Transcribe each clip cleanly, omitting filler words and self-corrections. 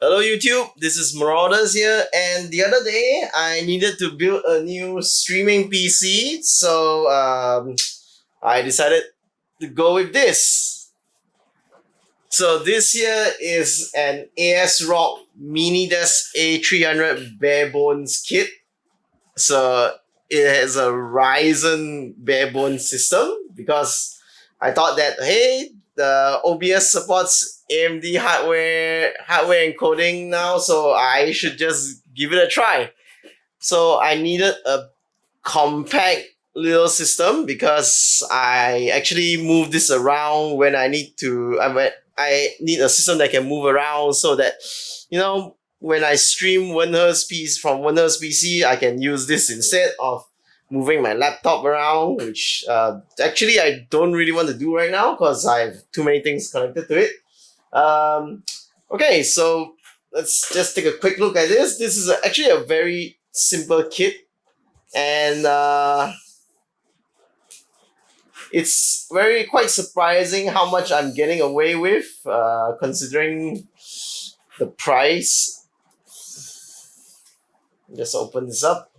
Hello YouTube, this is Marauders here, and the other day I needed to build a new streaming PC, so I decided to go with this. So this here is an ASRock Mini Desk A300 bare bones kit. So it has a Ryzen bare bones system because I thought that hey, the OBS supports AMD hardware encoding now, so I should just give it a try. So I needed a compact little system because I actually move this around when I need to. I need a system that can move around so that when I stream Winher's piece from Winher's PC, I can use this instead of moving my laptop around, which actually I don't really want to do right now because I have too many things connected to it. Okay, so let's just take a quick look at this. This is actually a very simple kit, and it's quite surprising how much I'm getting away with, considering the price. Just open this up.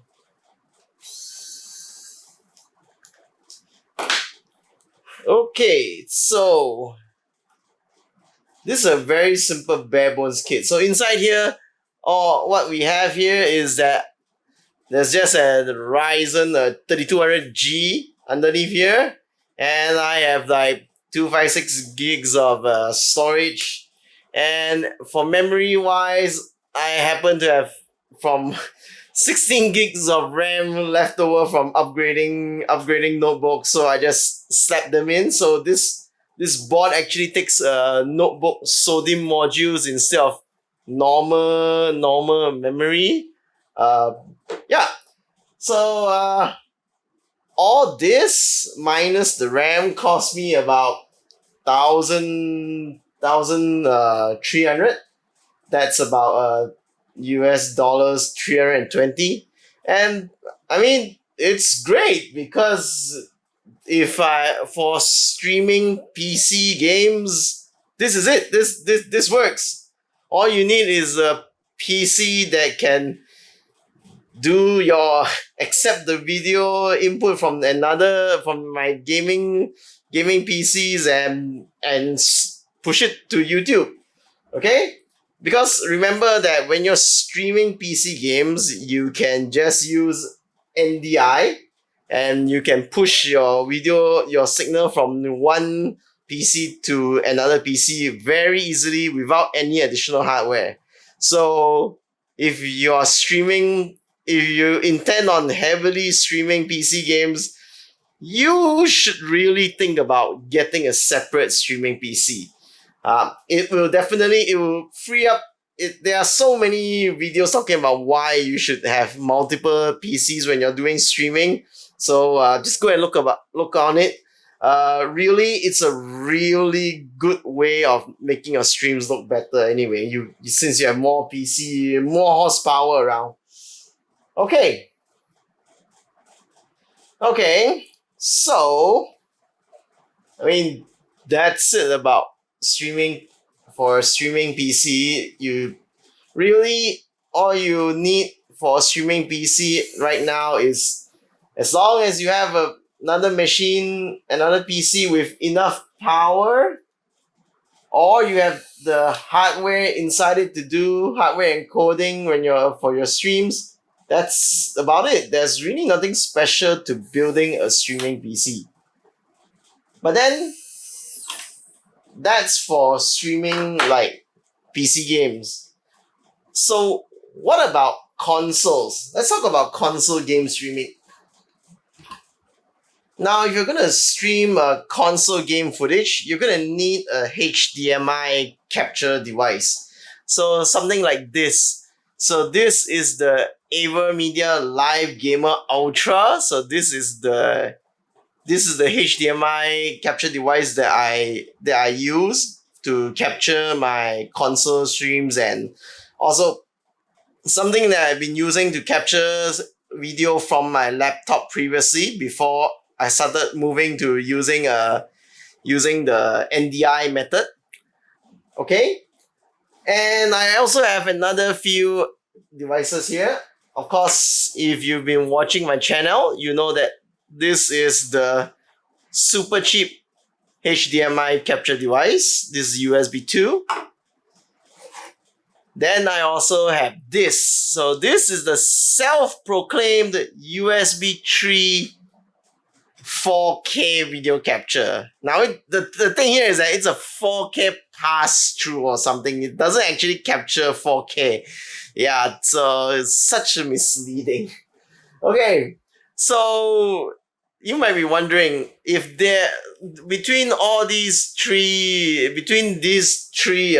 Okay, so this is a very simple bare bones kit. So inside here, what we have here is that there's just a Ryzen 3200G underneath here, and I have like 256 gigs of storage. And for memory wise, I happen to have from 16 gigs of RAM left over from upgrading notebooks, so I just slapped them in. So this board actually takes notebook SODIMM modules instead of normal memory. Yeah. So all this minus the RAM cost me about 300. That's about US dollars 320. And I mean, it's great because for streaming PC games, this is it. This works. All you need is a PC that can accept the video input from my gaming PCs and push it to YouTube. Okay? Because remember that when you're streaming PC games, you can just use NDI and you can push your signal from one PC to another PC very easily without any additional hardware. So if you intend on heavily streaming PC games, you should really think about getting a separate streaming PC. It will free up. There are so many videos talking about why you should have multiple PCs when you're doing streaming. So just go and look on it. Really, it's a really good way of making your streams look better. Anyway, since you have more PC, more horsepower around. Okay. So, I mean, that's it about streaming. For a streaming PC, all you need for a streaming PC right now is, as long as you have another PC with enough power, or you have the hardware inside it to do hardware encoding for your streams. That's about it. There's really nothing special to building a streaming PC. But then, that's for streaming like PC games. So what about consoles? Let's talk about console game streaming. Now, if you're gonna stream a console game footage, you're gonna need a HDMI capture device. So something like this. So this is the Avermedia Live Gamer Ultra. So this is the HDMI capture device that I use to capture my console streams, and also something that I've been using to capture video from my laptop previously before I started moving to using the NDI method. Okay? And I also have another few devices here. Of course, if you've been watching my channel, you know that this is the super cheap HDMI capture device. This is USB 2. Then I also have this. So this is the self-proclaimed USB 3 4K video capture. Now the thing here is that it's a 4K pass-through or something. It doesn't actually capture 4K. Yeah, so it's such a misleading. Okay, so you might be wondering if there between these three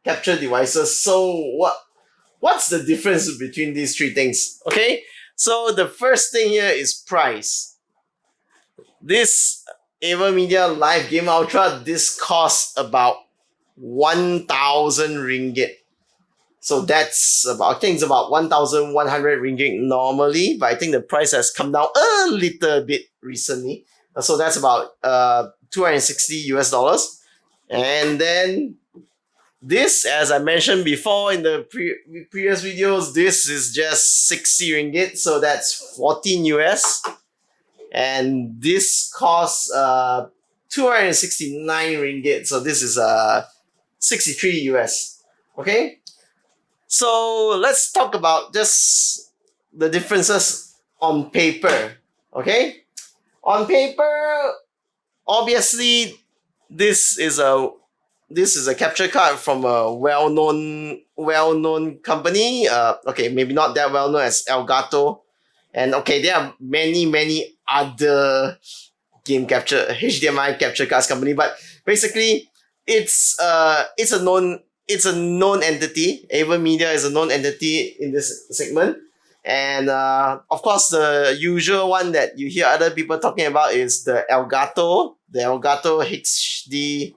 capture devices. So what's the difference between these three things? Okay, so the first thing here is price. This Avermedia Live Gamer Ultra, this costs about 1,000 ringgit. So that's about, I think it's about 1,100 ringgit normally, but I think the price has come down a little bit recently. So that's about 260 US dollars. And then this, as I mentioned before in the previous videos, this is just 60 ringgit. So that's 14 US. And this costs 269 ringgit. So this is 63 US. Okay. So let's talk about just the differences on paper. Okay. On paper, obviously, this is a capture card from a well-known company. Okay, maybe not that well known as Elgato. And okay, there are many other game capture HDMI capture cards company, but basically it's a known entity. Avermedia is a known entity in this segment. And of course, the usual one that you hear other people talking about is the Elgato HD.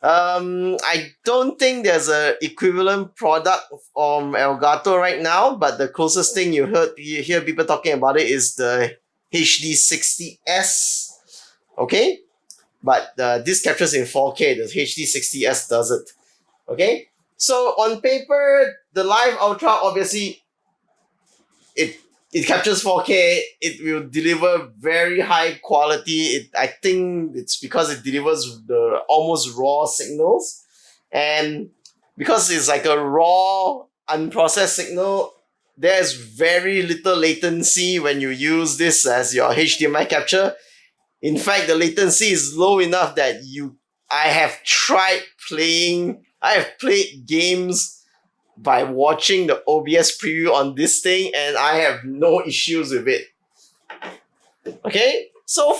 I don't think there's a equivalent product from Elgato right now, but the closest thing you hear people talking about it is the HD60S. Okay, but this captures in 4K. The HD60S doesn't. Okay, so on paper, the Live Ultra, obviously it captures 4K. It will deliver very high quality. I think it's because it delivers the almost raw signals, and because it's like a raw, unprocessed signal, there's very little latency when you use this as your HDMI capture. In fact, the latency is low enough that I have played games by watching the OBS preview on this thing, and I have no issues with it. Okay, so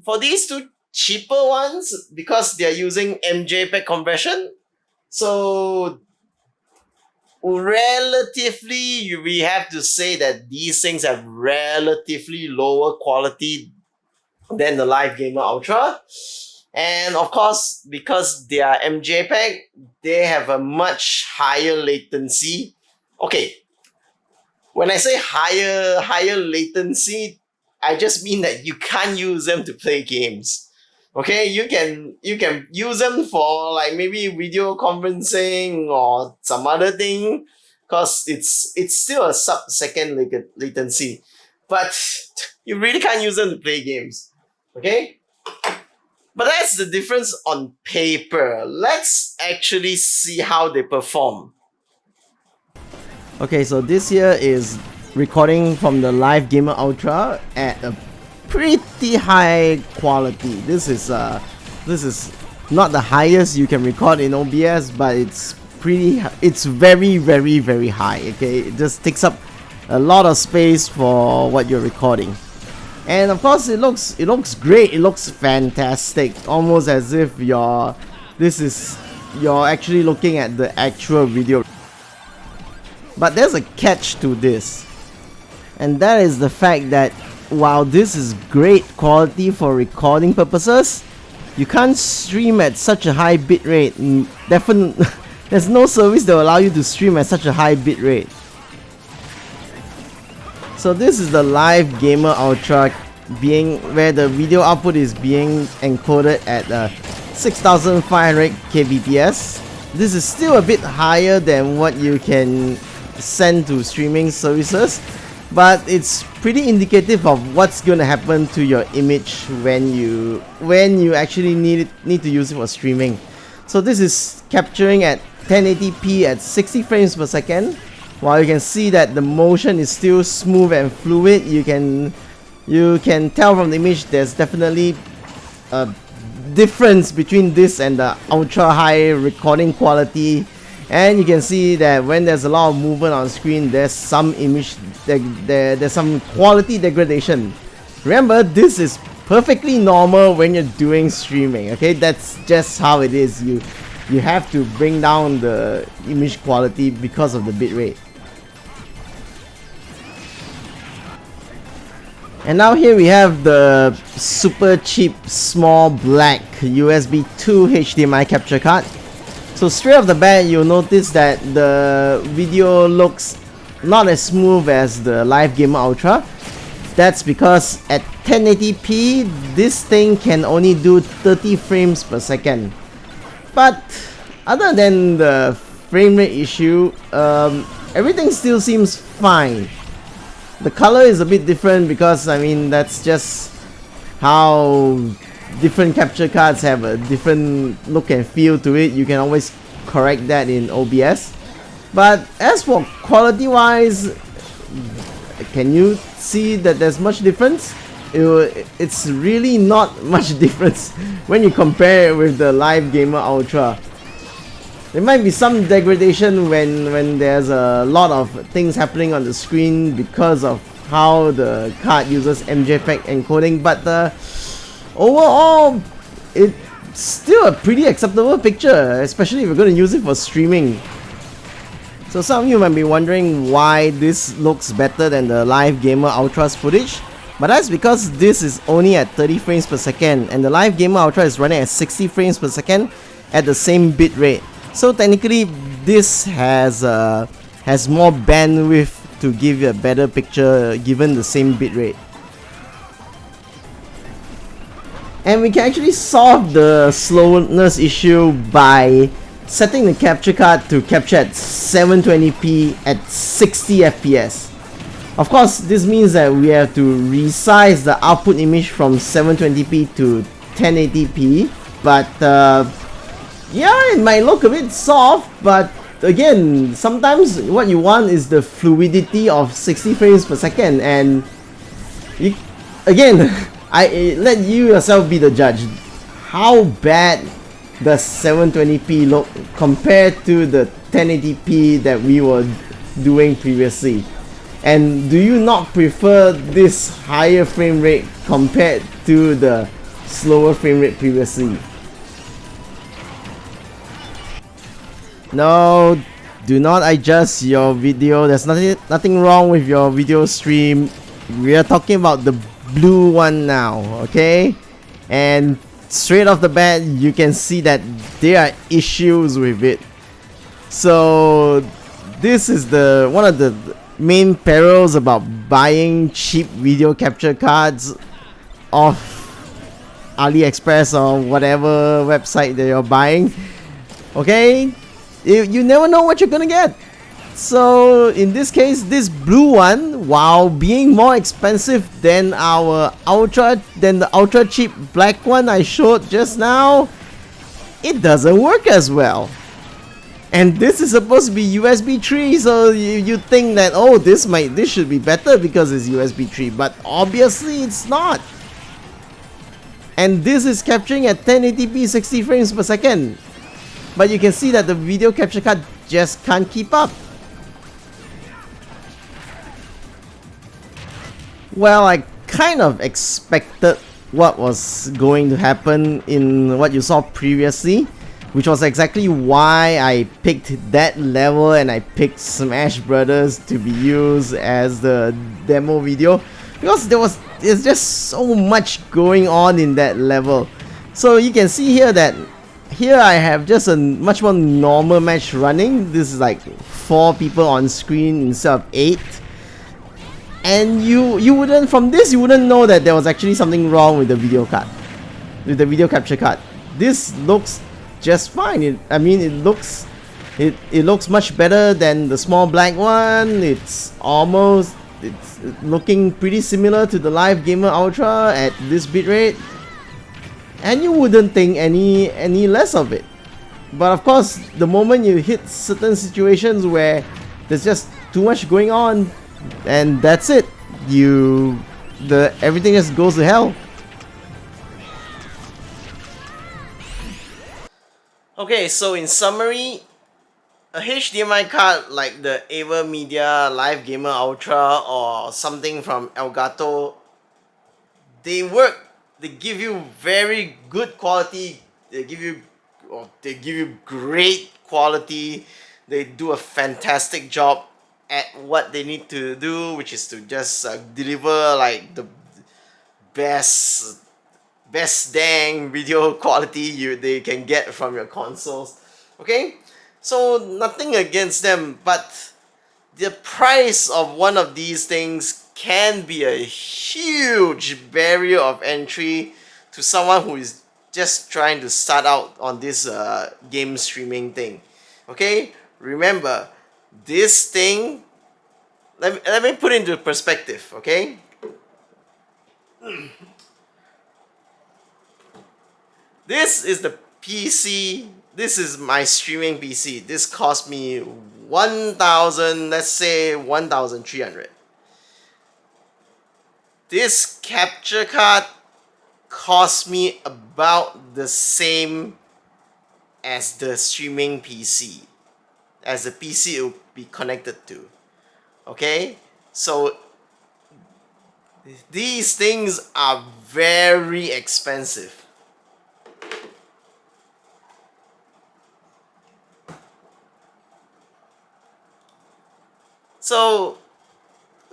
for these two cheaper ones, because they're using MJPEG conversion, so relatively we have to say that these things have relatively lower quality than the Live Gamer Ultra. And of course, because they are MJPEG, they have a much higher latency. Okay, when I say higher latency, I just mean that you can't use them to play games. Okay, you can use them for like maybe video conferencing or some other thing, because it's still a sub-second latency, but you really can't use them to play games. Okay. But that's the difference on paper. Let's actually see how they perform. Okay, so this here is recording from the Live Gamer Ultra at a pretty high quality. This is not the highest you can record in OBS, but it's very high. Okay, it just takes up a lot of space for what you're recording. And of course, it looks great. It looks fantastic, almost as if you're actually looking at the actual video. But there's a catch to this, and that is the fact that while this is great quality for recording purposes, you can't stream at such a high bitrate. Definitely, there's no service that will allow you to stream at such a high bitrate. So this is the Live Gamer Ultra, where the video output is being encoded at 6500 kbps, This is still a bit higher than what you can send to streaming services, but it's pretty indicative of what's gonna happen to your image when you actually need to use it for streaming. So this is capturing at 1080p at 60 frames per second. While you can see that the motion is still smooth and fluid, you can tell from the image there's definitely a difference between this and the ultra high recording quality. And you can see that when there's a lot of movement on screen, there's some image, there's some quality degradation. Remember, this is perfectly normal when you're doing streaming, okay? That's just how it is. You have to bring down the image quality because of the bitrate. And now here we have the super cheap small black USB2 HDMI capture card. So straight off the bat, you'll notice that the video looks not as smooth as the Live Gamer Ultra. That's because at 1080p, this thing can only do 30 frames per second. But other than the frame rate issue, everything still seems fine. The color is a bit different because, I mean, that's just how different capture cards have a different look and feel to it. You can always correct that in OBS. But as for quality wise, can you see that there's much difference? It's really not much difference when you compare it with the Live Gamer Ultra. There might be some degradation when there's a lot of things happening on the screen because of how the card uses MJPEG encoding, but overall, it's still a pretty acceptable picture, especially if you're going to use it for streaming. So some of you might be wondering why this looks better than the Live Gamer Ultra's footage, but that's because this is only at 30 frames per second and the Live Gamer Ultra is running at 60 frames per second at the same bit rate. So technically, this has more bandwidth to give you a better picture given the same bitrate. And we can actually solve the slowness issue by setting the capture card to capture at 720p at 60 FPS. Of course, this means that we have to resize the output image from 720p to 1080p, but yeah, it might look a bit soft, but again, sometimes what you want is the fluidity of 60 frames per second, and again, I let you yourself be the judge. How bad does 720p look compared to the 1080p that we were doing previously? And do you not prefer this higher frame rate compared to the slower frame rate previously? No, do not adjust your video. There's nothing wrong with your video stream. We are talking about the blue one now, okay? And straight off the bat, you can see that there are issues with it. So this is one of the main perils about buying cheap video capture cards off AliExpress or whatever website that you're buying. Okay? You never know what you're gonna get. So in this case, this blue one, while being more expensive than the ultra cheap black one I showed just now, it doesn't work as well. And this is supposed to be USB 3, so you think that, oh, this should be better because it's USB 3, but obviously it's not. And this is capturing at 1080p 60 frames per second. But you can see that the video capture card just can't keep up. Well, I kind of expected what was going to happen in what you saw previously, which was exactly why I picked that level and I picked Smash Brothers to be used as the demo video, because there's just so much going on in that level. So you can see here that here I have just a much more normal match running. This is like 4 people on screen instead of 8. And you wouldn't, from this you wouldn't know that there was actually something wrong with the video card, with the video capture card. This looks just fine. I mean, it looks much better than the small black one. It's looking pretty similar to the Live Gamer Ultra at this bitrate, and you wouldn't think any less of it. But of course, the moment you hit certain situations where there's just too much going on, and that's it, everything just goes to hell. Okay, so in summary, a HDMI card like the Avermedia Live Gamer Ultra or something from Elgato, they work. They give you very good quality. They give you great quality. They do a fantastic job at what they need to do, which is to just deliver like the best dang video quality they can get from your consoles. Okay, so nothing against them, but the price of one of these things can be a huge barrier of entry to someone who is just trying to start out on this game streaming thing. Okay, remember, this thing, let me put it into perspective. Okay, this is the PC. This is my streaming PC. This cost me 1,000, let's say 1,300. This capture card cost me about the same as the streaming PC, as the PC it will be connected to. Okay, so these things are very expensive. So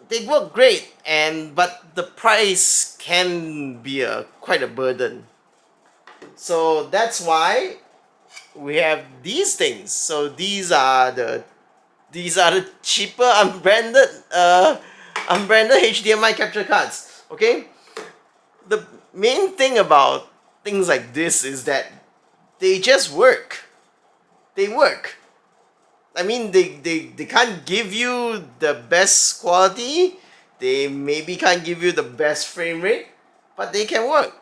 they work great, but the price can be quite a burden. So that's why we have these things. So these are the cheaper unbranded HDMI capture cards. Okay, the main thing about things like this is that they just work. They work. I mean, they can't give you the best quality. They maybe can't give you the best frame rate, but they can work.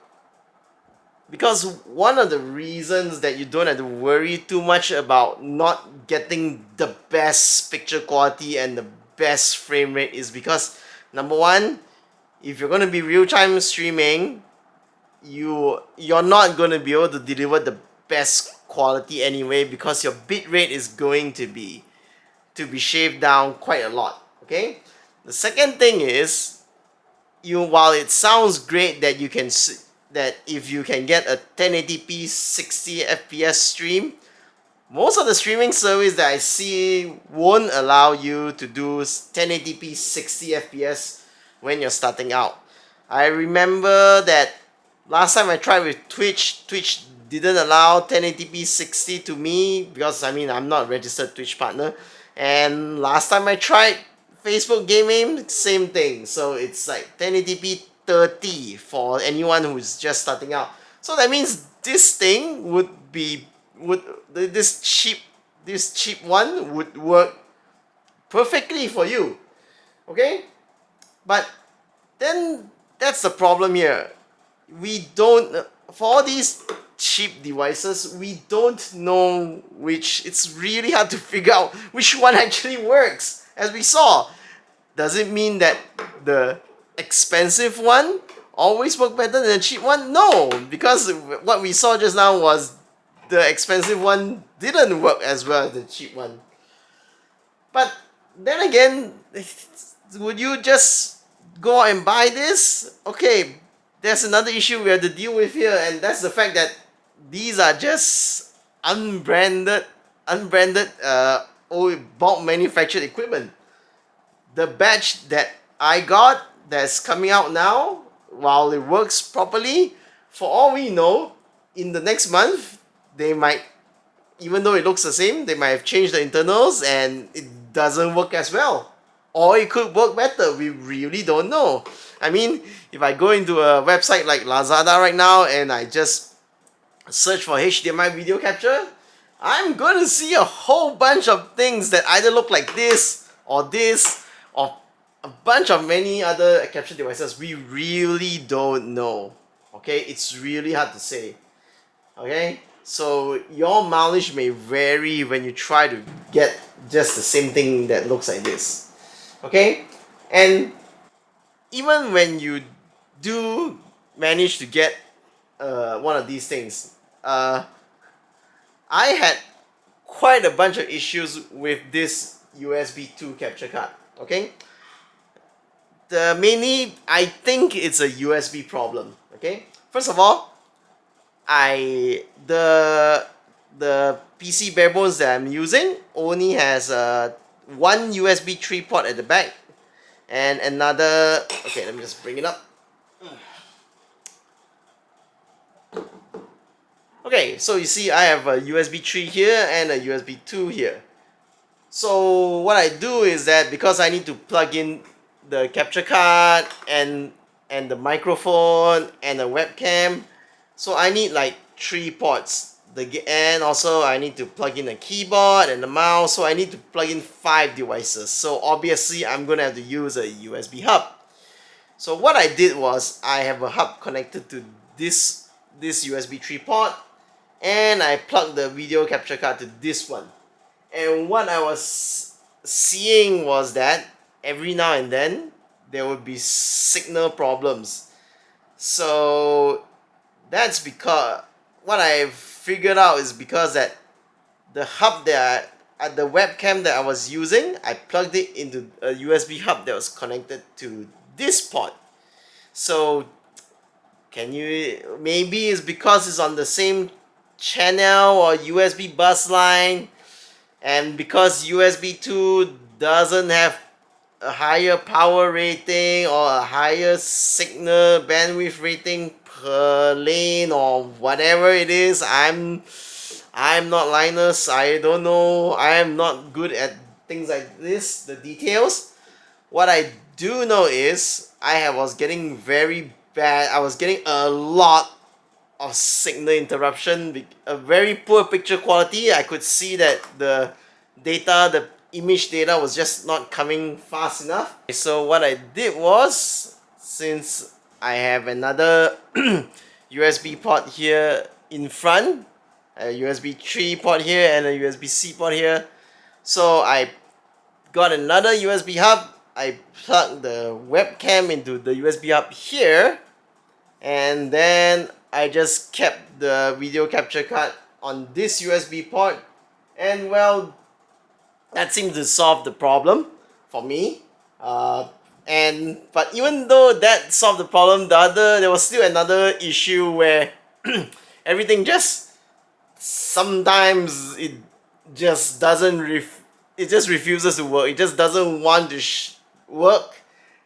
Because one of the reasons that you don't have to worry too much about not getting the best picture quality and the best frame rate is because, number one, if you're going to be real-time streaming, you're not going to be able to deliver the best quality anyway, because your bit rate is going to be shaved down quite a lot. Okay, the second thing is, while it sounds great that if you can get a 1080p 60 fps stream, most of the streaming service that I see won't allow you to do 1080p 60 fps when you're starting out. I remember that last time I tried with Twitch didn't allow 1080p 60 to me because I'm not a registered Twitch partner. And last time I tried Facebook gaming, same thing. So it's like 1080p 30 for anyone who's just starting out. So that means this thing this cheap one would work perfectly for you. Okay? But then that's the problem here. For all these cheap devices, we don't know it's really hard to figure out which one actually works. As we saw, does it mean that the expensive one always work better than the cheap one? No, because what we saw just now was the expensive one didn't work as well as the cheap one. But then again, would you just go out and buy this? Okay, there's another issue we have to deal with here, and that's the fact that these are just unbranded bulk manufactured equipment. The batch that I got that's coming out now, while it works properly, for all we know, in the next month, they might, even though it looks the same, they might have changed the internals and it doesn't work as well. Or it could work better, we really don't know. If I go into a website like Lazada right now and I just search for HDMI video capture, I'm going to see a whole bunch of things that either look like this, or a bunch of many other capture devices. We really don't know. Okay, it's really hard to say. Okay, so your mileage may vary when you try to get just the same thing that looks like this. Okay, and even when you do manage to get one of these things, I had quite a bunch of issues with this USB 2 capture card. Okay, mainly I think it's a USB problem. Okay, first of all, the PC bare bones that I'm using only has one USB 3 port at the back and another. Okay, let me just bring it up. Okay, so you see I have a USB 3 here and a USB 2 here. So what I do is that because I need to plug in the capture card and the microphone and the webcam, so I need like 3 ports. And also I need to plug in a keyboard and the mouse, so I need to plug in 5 devices. So obviously I'm gonna have to use a USB hub. So what I did was I have a hub connected to this USB 3 port, and I plugged the video capture card to this one. And what I was seeing was that every now and then there would be signal problems. So that's because what I figured out is because that the hub that the webcam that I was using, I plugged it into a USB hub that was connected to this port. So can you, maybe it's because it's on the same channel or USB bus line, and because USB 2 doesn't have a higher power rating or a higher signal bandwidth rating per lane or whatever it is, I'm not Linus. I don't know. I am not good at things like this, the details. What I do know is was getting very bad. I was getting a lot of signal interruption, a very poor picture quality. I could see that the image data was just not coming fast enough. So what I did was, since I have another USB port here in front, a USB 3 port here and a USB-C port here, so I got another USB hub. I plugged the webcam into the USB hub here, and then I just kept the video capture card on this USB port, and well, that seemed to solve the problem for me. But even though that solved the problem, there was still another issue where everything just sometimes it just doesn't it just refuses to work. It just doesn't want to work,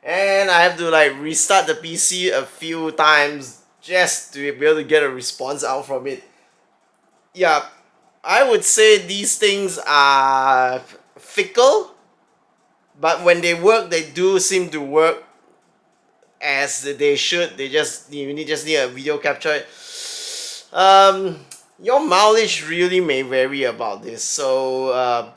and I have to like restart the PC a few times just to be able to get a response out from it. Yeah, I would say these things are fickle, but when they work, they do seem to work as they should. Just need a video capture. Your mileage really may vary about this, so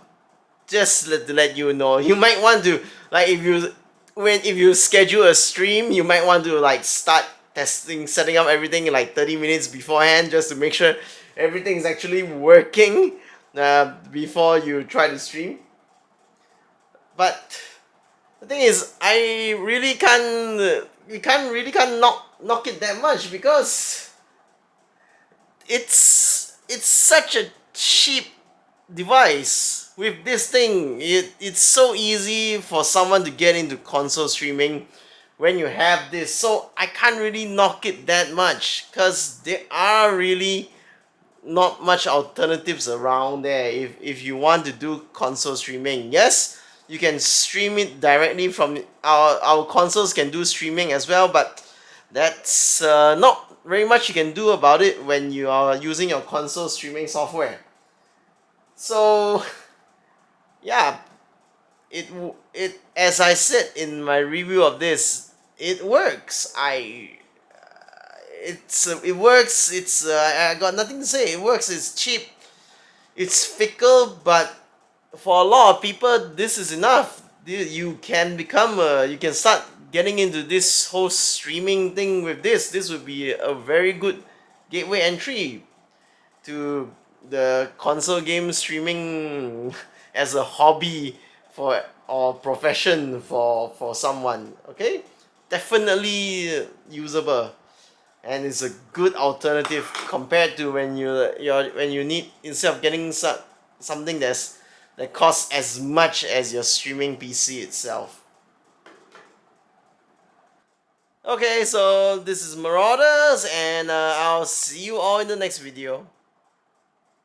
just to let you know, you might want to, like, if you schedule a stream, you might want to like start setting up everything in like 30 minutes beforehand, just to make sure everything is actually working before you try to stream. But the thing is, I really can't you can't really can't knock it that much, because it's such a cheap device. With this thing, it's so easy for someone to get into console streaming when you have this. So I can't really knock it that much, because there are really not much alternatives around there if you want to do console streaming. Yes, you can stream it directly from our consoles can do streaming as well, but that's not very much you can do about it when you are using your console streaming software. So yeah, it as I said in my review of this, it works. it works. I got nothing to say. It works. It's cheap. It's fickle, but for a lot of people, this is enough. You can become you can start getting into this whole streaming thing with this. This would be a very good gateway entry to the console game streaming as a hobby for or profession for someone. Okay, definitely usable, and it's a good alternative compared to when you need, instead of getting something that costs as much as your streaming PC itself. Okay, so this is Marauders, and I'll see you all in the next video.